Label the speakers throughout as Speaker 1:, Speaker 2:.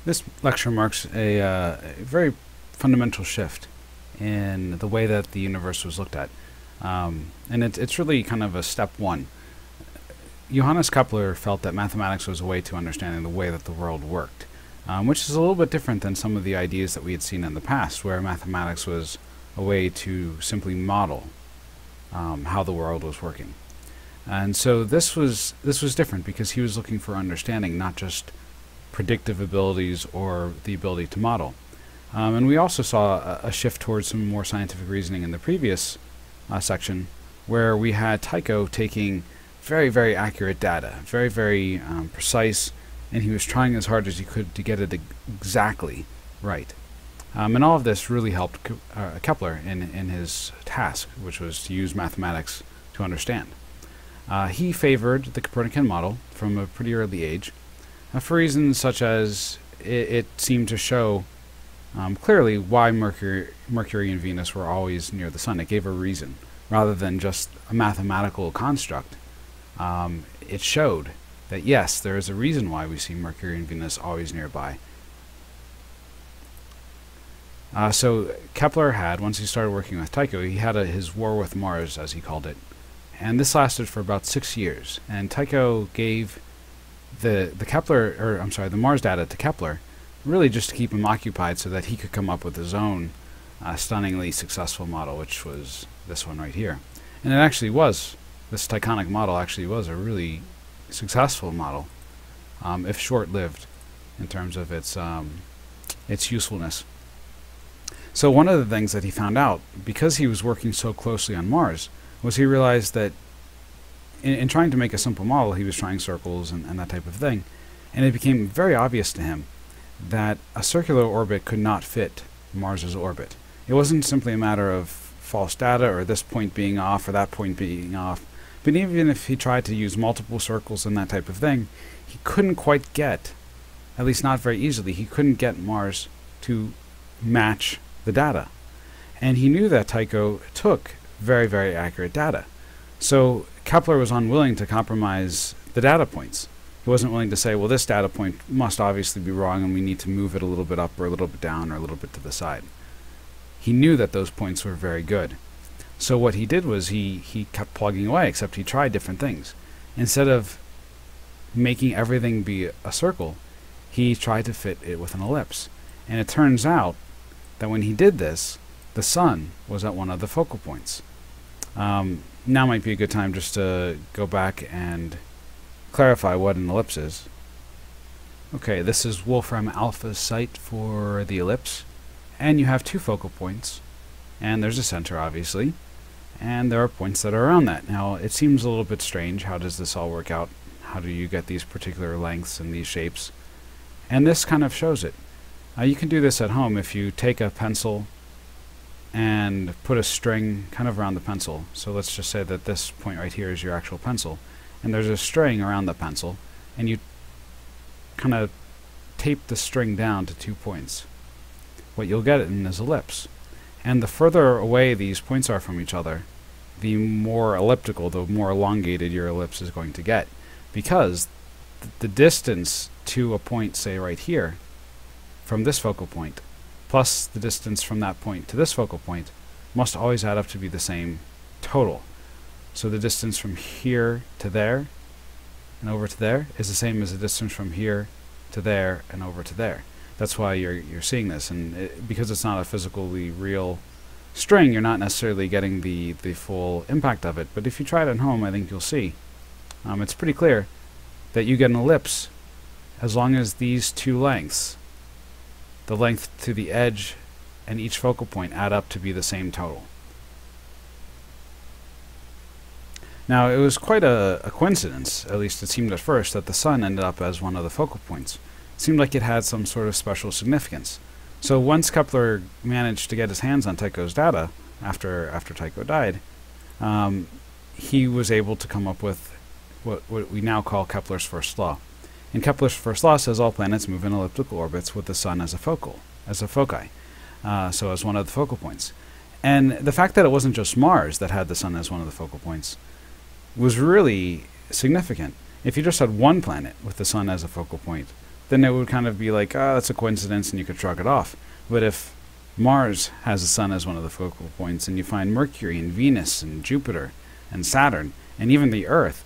Speaker 1: This lecture marks a very fundamental shift in the way that the universe was looked at. And it's really kind of a step one. Johannes Kepler felt that mathematics was a way to understanding the way that the world worked, which is a little bit different than some of the ideas that we had seen in the past, where mathematics was a way to simply model how the world was working. And so this was different because he was looking for understanding, not just predictive abilities or the ability to model. And we also saw a shift towards some more scientific reasoning in the previous section, where we had Tycho taking very, very accurate data, very, very precise, and he was trying as hard as he could to get it exactly right. And all of this really helped Kepler in his task, which was to use mathematics to understand. He favored the Copernican model from a pretty early age, for reasons such as it seemed to show clearly why Mercury and Venus were always near the Sun. It gave a reason, rather than just a mathematical construct. It showed that yes, there is a reason why we see Mercury and Venus always nearby. So Kepler had, once he started working with Tycho, he had his war with Mars, as he called it. And this lasted for about 6 years. And Tycho gave the Mars data to Kepler, really just to keep him occupied so that he could come up with his own stunningly successful model, which was this one right here. And it actually was, this Tychonic model actually was a really successful model, if short-lived in terms of its usefulness. So one of the things that he found out, because he was working so closely on Mars, was he realized that in trying to make a simple model, he was trying circles and that type of thing, and it became very obvious to him that a circular orbit could not fit Mars's orbit. It wasn't simply a matter of false data or this point being off or that point being off, but even if he tried to use multiple circles and that type of thing, he couldn't quite get, at least not very easily, he couldn't get Mars to match the data. And he knew that Tycho took very, very accurate data. So Kepler was unwilling to compromise the data points. He wasn't willing to say, well, this data point must obviously be wrong and we need to move it a little bit up or a little bit down or a little bit to the side. He knew that those points were very good. So what he did was he kept plugging away, except he tried different things. Instead of making everything be a circle, he tried to fit it with an ellipse. And it turns out that when he did this, the Sun was at one of the focal points. Now might be a good time just to go back and clarify what an ellipse is. Okay, this is Wolfram Alpha's site for the ellipse, and you have two focal points, and there's a center obviously, and there are points that are around that. Now it seems a little bit strange. How does this all work out? How do you get these particular lengths and these shapes? And this kind of shows it. You can do this at home if you take a pencil and put a string kind of around the pencil. So let's just say that this point right here is your actual pencil, and there's a string around the pencil, and you kind of tape the string down to 2 points. What you'll get in is ellipse. And the further away these points are from each other, the more elliptical, the more elongated your ellipse is going to get, because the distance to a point, say right here, from this focal point, plus the distance from that point to this focal point, must always add up to be the same total. So the distance from here to there and over to there is the same as the distance from here to there and over to there. That's why you're seeing this, and because it's not a physically real string, you're not necessarily getting the full impact of it. But if you try it at home, I think you'll see. It's pretty clear that you get an ellipse as long as these two lengths, the length to the edge and each focal point, add up to be the same total. Now, it was quite a coincidence, at least it seemed at first, that the Sun ended up as one of the focal points. It seemed like it had some sort of special significance. So once Kepler managed to get his hands on Tycho's data, after Tycho died, he was able to come up with what we now call Kepler's first law. And Kepler's first law says all planets move in elliptical orbits with the Sun as a foci, so as one of the focal points. And the fact that it wasn't just Mars that had the Sun as one of the focal points was really significant. If you just had one planet with the Sun as a focal point, then it would kind of be like, oh, that's a coincidence, and you could shrug it off. But if Mars has the sun as one of the focal points, and you find Mercury and Venus and Jupiter and Saturn and even the Earth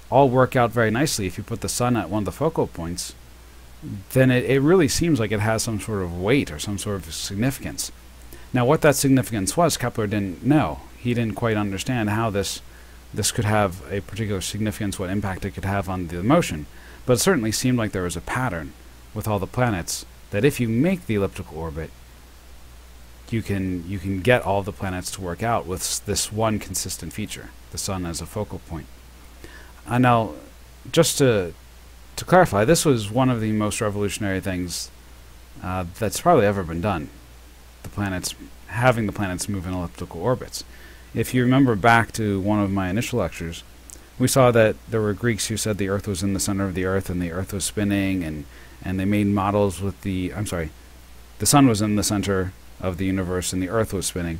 Speaker 1: all work out very nicely if you put the sun at one of the focal points, then it really seems like it has some sort of weight or some sort of significance. Now, what that significance was, Kepler didn't know. He didn't quite understand how this could have a particular significance, what impact it could have on the motion. But it certainly seemed like there was a pattern with all the planets, that if you make the elliptical orbit, you can get all the planets to work out with this one consistent feature, the sun as a focal point. Now, just to clarify, this was one of the most revolutionary things that's probably ever been done. Having the planets move in elliptical orbits. If you remember back to one of my initial lectures, we saw that there were Greeks who said the Earth was in the center of the Earth and the Earth was spinning, and they made models with the sun was in the center of the universe and the Earth was spinning.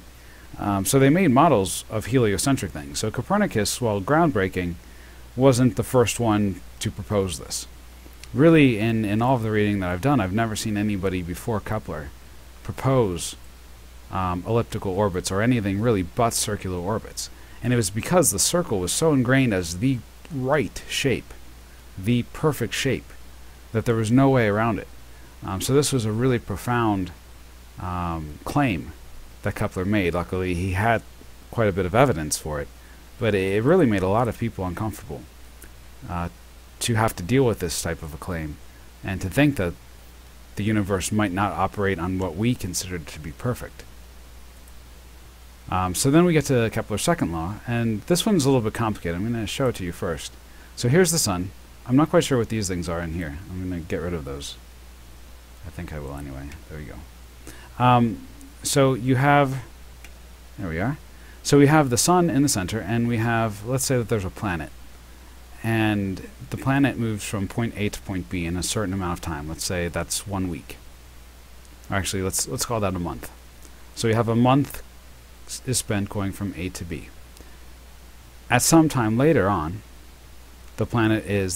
Speaker 1: So they made models of heliocentric things. So Copernicus, while groundbreaking, wasn't the first one to propose this. Really, in all of the reading that I've done, I've never seen anybody before Kepler propose elliptical orbits or anything really but circular orbits. And it was because the circle was so ingrained as the right shape, the perfect shape, that there was no way around it. So this was a really profound claim that Kepler made. Luckily, he had quite a bit of evidence for it, but it really made a lot of people uncomfortable to have to deal with this type of a claim, and to think that the universe might not operate on what we considered to be perfect. So then we get to Kepler's second law, and this one's a little bit complicated. I'm going to show it to you first. So here's the sun. I'm not quite sure what these things are in here. I'm going to get rid of those. I think I will anyway. There we go. So you have, there we are. So we have the sun in the center, and we have, let's say that there's a planet. And the planet moves from point A to point B in a certain amount of time. Let's say that's 1 week. Or actually, let's call that a month. So you have a month is spent going from A to B. At some time later on, the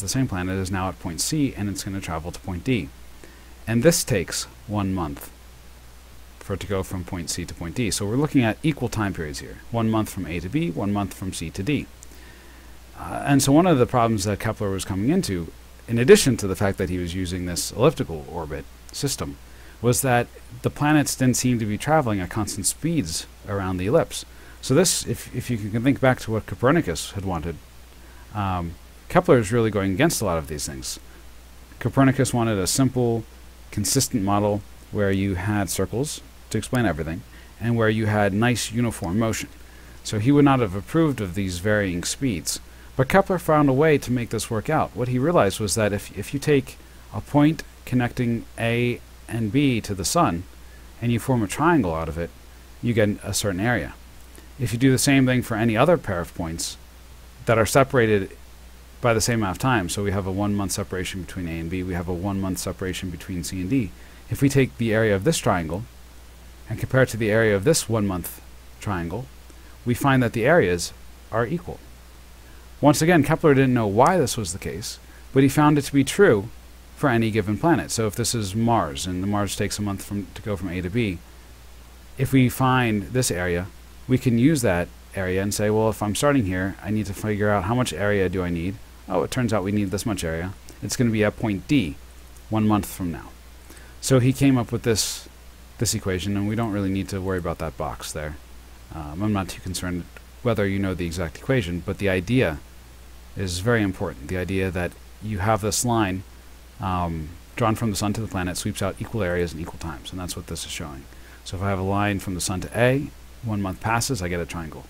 Speaker 1: same planet is now at point C, and it's going to travel to point D. And this takes 1 month for it to go from point C to point D. So we're looking at equal time periods here. 1 month from A to B, 1 month from C to D. And so one of the problems that Kepler was coming into, in addition to the fact that he was using this elliptical orbit system, was that the planets didn't seem to be traveling at constant speeds around the ellipse. So this, if you can think back to what Copernicus had wanted, Kepler is really going against a lot of these things. Copernicus wanted a simple, consistent model where you had circles to explain everything, and where you had nice uniform motion. So he would not have approved of these varying speeds. But Kepler found a way to make this work out. What he realized was that if you take a point connecting A and B to the sun, and you form a triangle out of it, you get a certain area. If you do the same thing for any other pair of points that are separated by the same amount of time, so we have a 1 month separation between A and B, we have a 1 month separation between C and D. If we take the area of this triangle and compare it to the area of this 1 month triangle, we find that the areas are equal. Once again, Kepler didn't know why this was the case, but he found it to be true for any given planet. So if this is Mars, and the Mars takes a month to go from A to B, if we find this area, we can use that area and say, well, if I'm starting here, I need to figure out how much area do I need. Oh, it turns out we need this much area. It's going to be at point D 1 month from now. So he came up with this equation, and we don't really need to worry about that box there. I'm not too concerned whether you know the exact equation, but the idea is very important. The idea that you have this line drawn from the sun to the planet sweeps out equal areas in equal times, and that's what this is showing. So if I have a line from the sun to A, 1 month passes, I get a triangle.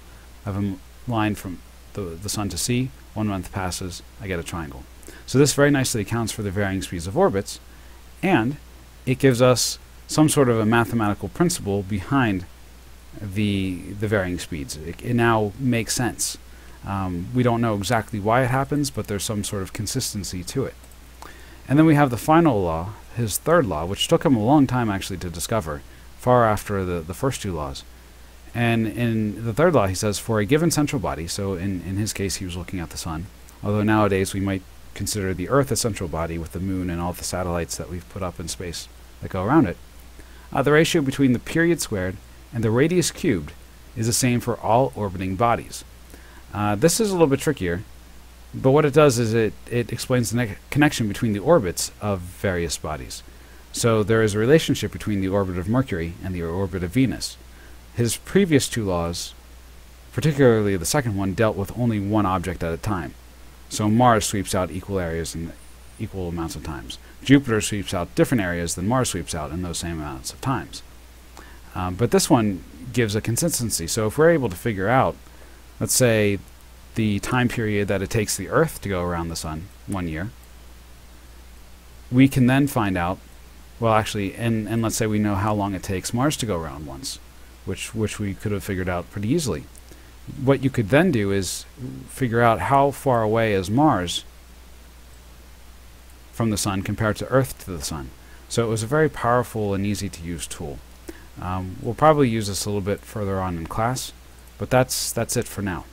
Speaker 1: I have a line from the sun to C, 1 month passes, I get a triangle. So this very nicely accounts for the varying speeds of orbits, and it gives us some sort of a mathematical principle behind the varying speeds. It now makes sense. We don't know exactly why it happens, but there's some sort of consistency to it. And then we have the final law, his third law, which took him a long time actually to discover, far after the first two laws. And in the third law, he says, for a given central body, so in his case he was looking at the sun, although nowadays we might consider the Earth a central body with the moon and all the satellites that we've put up in space that go around it, the ratio between the period squared and the radius cubed is the same for all orbiting bodies. This is a little bit trickier, but what it does is it explains the connection between the orbits of various bodies. So there is a relationship between the orbit of Mercury and the orbit of Venus. His previous two laws, particularly the second one, dealt with only one object at a time. So Mars sweeps out equal areas in equal amounts of times. Jupiter sweeps out different areas than Mars sweeps out in those same amounts of times. But this one gives a consistency. So if we're able to figure out, let's say, the time period that it takes the Earth to go around the Sun, 1 year, we can then find out, well, actually, and let's say we know how long it takes Mars to go around once, which we could have figured out pretty easily. What you could then do is figure out how far away is Mars from the Sun compared to Earth to the Sun. So it was a very powerful and easy to use tool. We'll probably use this a little bit further on in class, but that's it for now.